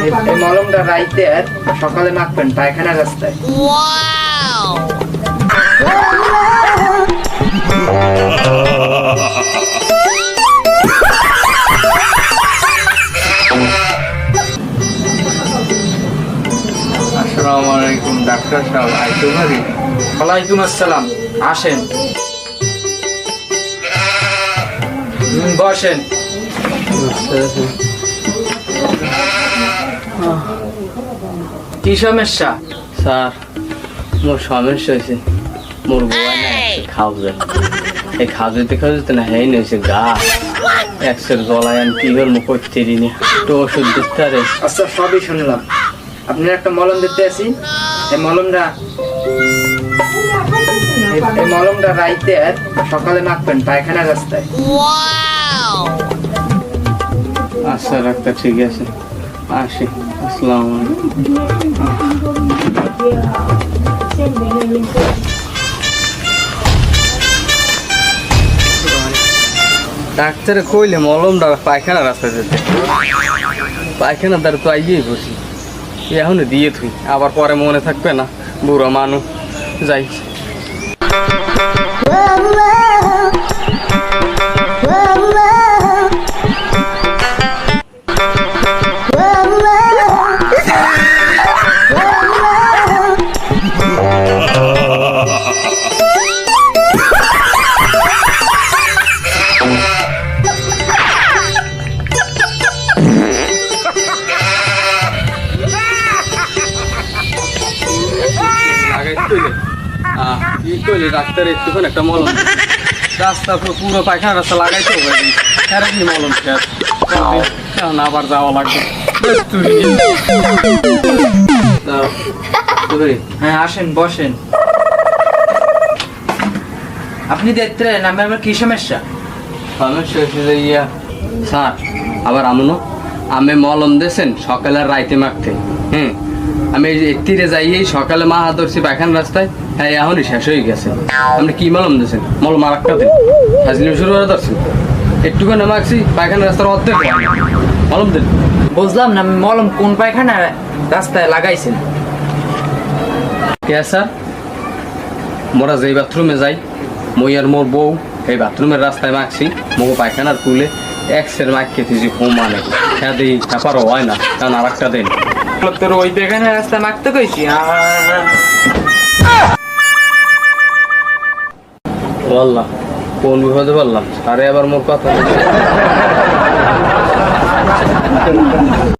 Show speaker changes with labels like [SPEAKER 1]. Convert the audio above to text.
[SPEAKER 1] এই মলমটা রাইতে আর সকালে মাখবেন পায়খানা রাস্তায়।
[SPEAKER 2] আসসালামু আলাইকুম ডাক্তার সাহেব, আইতে পারি?
[SPEAKER 1] ওয়ালাইকুম আসসালাম, আসেন বসেন। কি সমস্যা?
[SPEAKER 2] স্যার, মোর সমস্যা হয়েছে, মোর বউয়া না খাওয়া এই খাওয়াতে খাওয়াতে না হ্যাঁ নিয়েছে গা একশের গলায় আমি কি করবো করতে দিনি তো ওষুধ দিতে রে।
[SPEAKER 1] আচ্ছা সবই শুনলাম, আপনার একটা মলম দিতে আসি। এই মলমটা রাইতে আর সকালে মাখবেন পায়খানা রাস্তায়।
[SPEAKER 2] আচ্ছা ডাক্তার, ঠিক আছে, আসি। আসসালামু আলাইকুম। ডাক্তারে কইলে মলমটা পায়খানা রাস্তায় যেতে, পায়খানা দ্বারা তো আইয়েই বসি, এখন দিয়ে থুই, আবার পরে মনে থাকবে না, বুড়ো মানুষ। যাই। ডাক্তার একটুখানি একটা মলম রাস্তা পুরো পায়খানা রাস্তা লাগাইতে হবে, কি মলম খেয়ে আবার যাওয়া লাগবে।
[SPEAKER 1] হ্যাঁ আসেন বসেন। আপনি দেখতে আমার কি সমস্যা?
[SPEAKER 2] সমস্যা হচ্ছে যে স্যার, আবার আমি মলম দিয়েছেন সকালে আর রাইতে মাখতে। আমি তীরে যাইয়েই সকালে মা হাত ধরছি পায়খানা রাস্তায়, হ্যাঁ এখনই শেষ হয়ে গেছে। আপনি কি মলম দিয়েছেন? মলম আর একটা দিন হাজলিম শুরু করে ধরছি, একটুখানি মাখছি পায়খানা রাস্তার অর্ধেক মলম দিন।
[SPEAKER 1] বুঝলাম না মলম কোন পায়খানা রাস্তায় লাগাইছেন?
[SPEAKER 2] কে স্যার, মোরা যেই বাথরুমে যাই, মই আর মোর বউ এই বাথরুমের রাস্তায় মাখছি, মো পায়খানার তুলে একশের মাখ খেতেছি ঘুম মানে হ্যাঁ দিই, তারপরও হয় না, কারণ আর একটা দিন
[SPEAKER 1] তোর ওই পায়খানা রাস্তায় মাখতে কইছি।
[SPEAKER 2] বললাম কোন বিপদে বললাম, আরে আবার মোর কথা